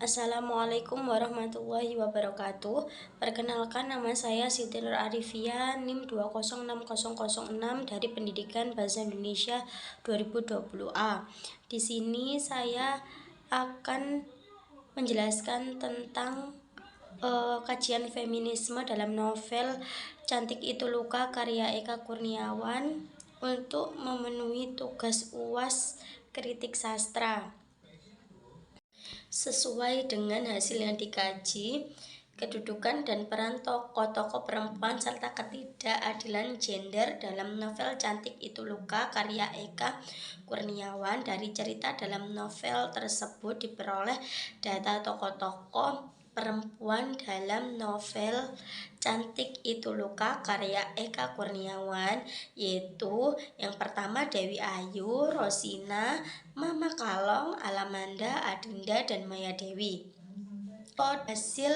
Assalamualaikum warahmatullahi wabarakatuh. Perkenalkan, nama saya Siti Nur Arifia, NIM 2060006 dari Pendidikan Bahasa Indonesia 2020A. Di sini saya akan menjelaskan tentang kajian feminisme dalam novel Cantik Itu Luka karya Eka Kurniawan untuk memenuhi tugas UAS kritik sastra. Sesuai dengan hasil yang dikaji, kedudukan dan peran tokoh-tokoh perempuan serta ketidakadilan gender dalam novel Cantik Itu Luka karya Eka Kurniawan. Dari cerita dalam novel tersebut diperoleh data tokoh-tokoh perempuan dalam novel Cantik Itu Luka karya Eka Kurniawan, yaitu yang pertama Dewi Ayu, Rosina, Mama Kalong, Alamanda, Adinda, dan Maya Dewi. Hasil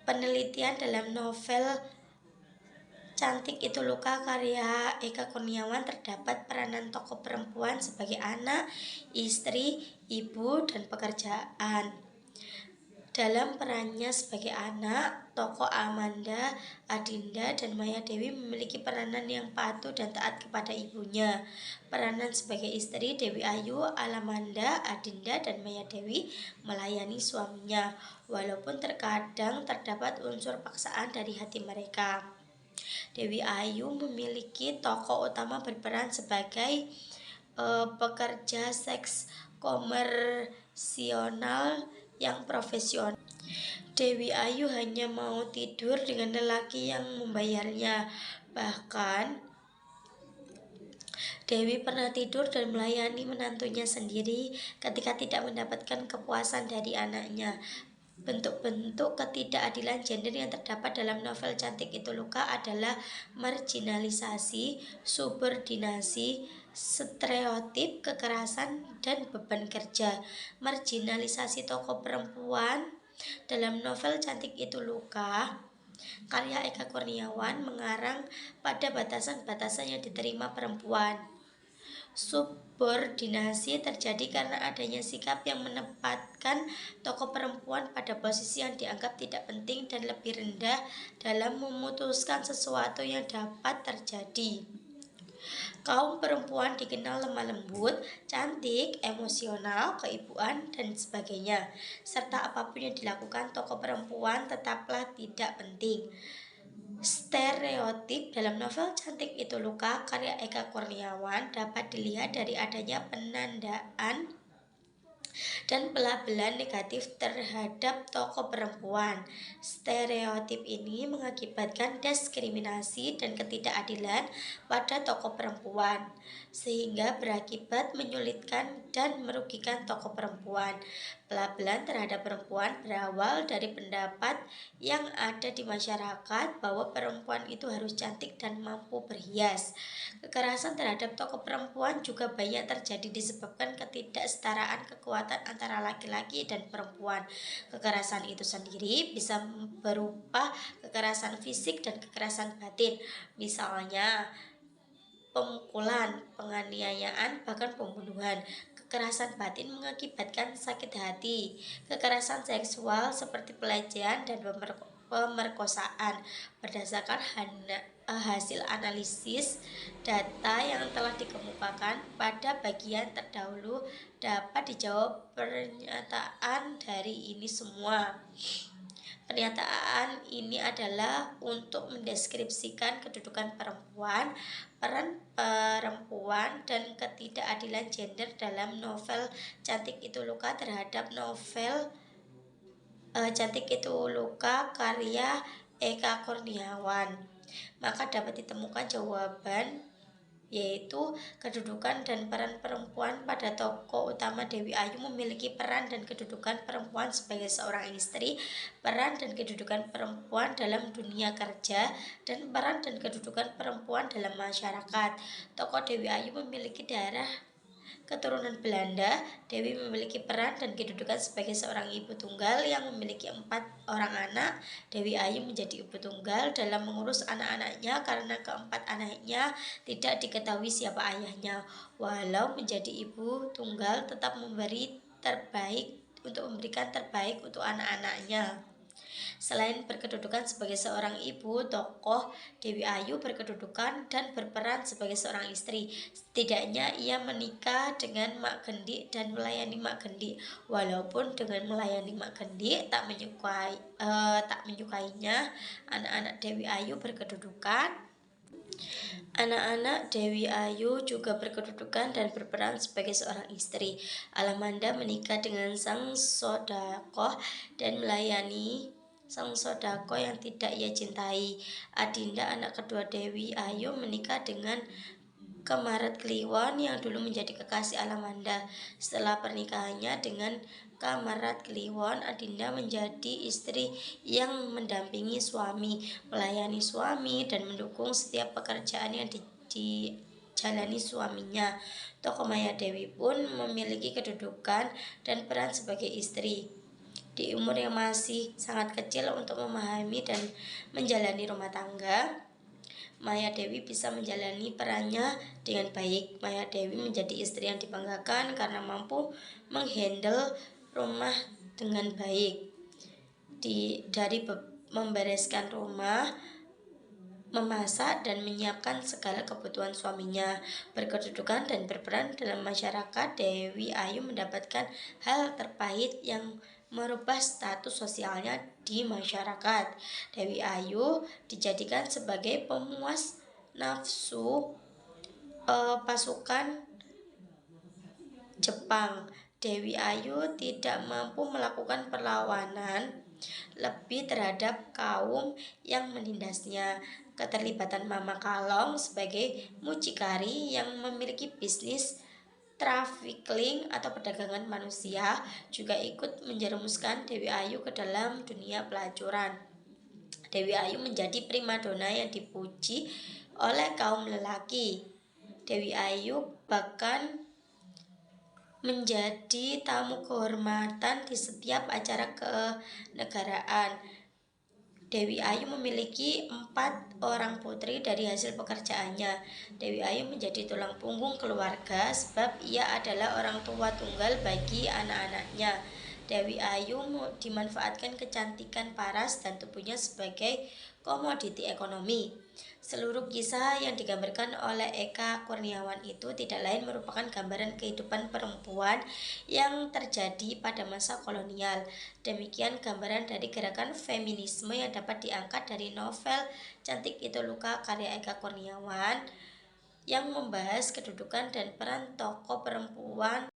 penelitian dalam novel Cantik Itu Luka karya Eka Kurniawan terdapat peranan tokoh perempuan sebagai anak, istri, ibu, dan pekerjaan. Dalam perannya sebagai anak, tokoh Amanda, Adinda, dan Maya Dewi memiliki peranan yang patuh dan taat kepada ibunya. Peranan sebagai istri, Dewi Ayu, Alamanda, Adinda, dan Maya Dewi melayani suaminya, walaupun terkadang terdapat unsur paksaan dari hati mereka. Dewi Ayu memiliki tokoh utama berperan sebagai pekerja seks komersional yang profesional. Dewi Ayu hanya mau tidur dengan lelaki yang membayarnya. Bahkan Dewi pernah tidur dan melayani menantunya sendiri ketika tidak mendapatkan kepuasan dari anaknya. Bentuk-bentuk ketidakadilan gender yang terdapat dalam novel Cantik Itu Luka adalah marginalisasi, subordinasi, stereotip, kekerasan, dan beban kerja. Marginalisasi tokoh perempuan dalam novel Cantik Itu Luka karya Eka Kurniawan mengarang pada batasan-batasan yang diterima perempuan. Subordinasi terjadi karena adanya sikap yang menempatkan tokoh perempuan pada posisi yang dianggap tidak penting dan lebih rendah dalam memutuskan sesuatu yang dapat terjadi. Kaum perempuan dikenal lemah lembut, cantik, emosional, keibuan, dan sebagainya. Serta apapun yang dilakukan tokoh perempuan tetaplah tidak penting. Stereotip dalam novel Cantik Itu Luka karya Eka Kurniawan dapat dilihat dari adanya penandaan dan pelabelan negatif terhadap tokoh perempuan. Stereotip ini mengakibatkan diskriminasi dan ketidakadilan pada tokoh perempuan, sehingga berakibat menyulitkan dan merugikan tokoh perempuan. Pelabelan terhadap perempuan berawal dari pendapat yang ada di masyarakat bahwa perempuan itu harus cantik dan mampu berhias. Kekerasan terhadap tokoh perempuan juga banyak terjadi disebabkan ketidaksetaraan kekuatan antara laki-laki dan perempuan. Kekerasan itu sendiri bisa berupa kekerasan fisik dan kekerasan batin, misalnya pemukulan, penganiayaan, bahkan pembunuhan. Kekerasan batin mengakibatkan sakit hati. Kekerasan seksual seperti pelecehan dan pemerkosaan. Berdasarkan hasil analisis data yang telah dikemukakan pada bagian terdahulu, dapat dijawab pernyataan dari ini semua. Pernyataan ini adalah untuk mendeskripsikan kedudukan perempuan, peran perempuan, dan ketidakadilan gender dalam novel Cantik Itu Luka terhadap novel Cantik Itu Luka karya Eka Kurniawan. Maka dapat ditemukan jawaban, yaitu kedudukan dan peran perempuan. Pada tokoh utama Dewi Ayu memiliki peran dan kedudukan perempuan sebagai seorang istri, peran dan kedudukan perempuan dalam dunia kerja, dan peran dan kedudukan perempuan dalam masyarakat. Tokoh Dewi Ayu memiliki darah keturunan Belanda. Dewi memiliki peran dan kedudukan sebagai seorang ibu tunggal yang memiliki 4 orang anak. Dewi Ayu menjadi ibu tunggal dalam mengurus anak-anaknya karena keempat anaknya tidak diketahui siapa ayahnya. Walau menjadi ibu tunggal, tetap memberi terbaik untuk memberikan terbaik untuk anak-anaknya. Selain berkedudukan sebagai seorang ibu, tokoh Dewi Ayu berkedudukan dan berperan sebagai seorang istri. Setidaknya ia menikah dengan Mak Gendik dan melayani Mak Gendik. Walaupun dengan melayani Mak Gendik tak menyukainya, anak-anak Dewi Ayu berkedudukan. Anak-anak Dewi Ayu juga berkedudukan dan berperan sebagai seorang istri. Alamanda menikah dengan sang Sodakoh dan melayani sang Sodako yang tidak ia cintai. Adinda, anak kedua Dewi Ayu, menikah dengan Kamarat Kliwon yang dulu menjadi kekasih Alamanda. Setelah pernikahannya dengan Kamarat Kliwon, Adinda menjadi istri yang mendampingi suami, melayani suami, dan mendukung setiap pekerjaan yang dijalani suaminya. Tokoh Maya Dewi pun memiliki kedudukan dan peran sebagai istri di umur yang masih sangat kecil untuk memahami dan menjalani rumah tangga. Maya Dewi bisa menjalani perannya dengan baik. Maya Dewi menjadi istri yang dibanggakan karena mampu menghandle rumah dengan baik. Dari membereskan rumah, memasak, dan menyiapkan segala kebutuhan suaminya, berkedudukan dan berperan dalam masyarakat, Dewi Ayu mendapatkan hal terpahit yang merubah status sosialnya di masyarakat. Dewi Ayu dijadikan sebagai pemuas nafsu pasukan Jepang. Dewi Ayu tidak mampu melakukan perlawanan lebih terhadap kaum yang menindasnya. Keterlibatan Mama Kalong sebagai mucikari yang memiliki bisnis trafficking atau perdagangan manusia juga ikut menjerumuskan Dewi Ayu ke dalam dunia pelacuran. Dewi Ayu menjadi primadona yang dipuji oleh kaum lelaki. Dewi Ayu bahkan menjadi tamu kehormatan di setiap acara kenegaraan. Dewi Ayu memiliki 4 orang putri dari hasil pekerjaannya. Dewi Ayu menjadi tulang punggung keluarga sebab ia adalah orang tua tunggal bagi anak-anaknya. Dewi Ayu dimanfaatkan kecantikan paras dan tubuhnya sebagai komoditi ekonomi. Seluruh kisah yang digambarkan oleh Eka Kurniawan itu tidak lain merupakan gambaran kehidupan perempuan yang terjadi pada masa kolonial. Demikian gambaran dari gerakan feminisme yang dapat diangkat dari novel Cantik Itu Luka karya Eka Kurniawan yang membahas kedudukan dan peran tokoh perempuan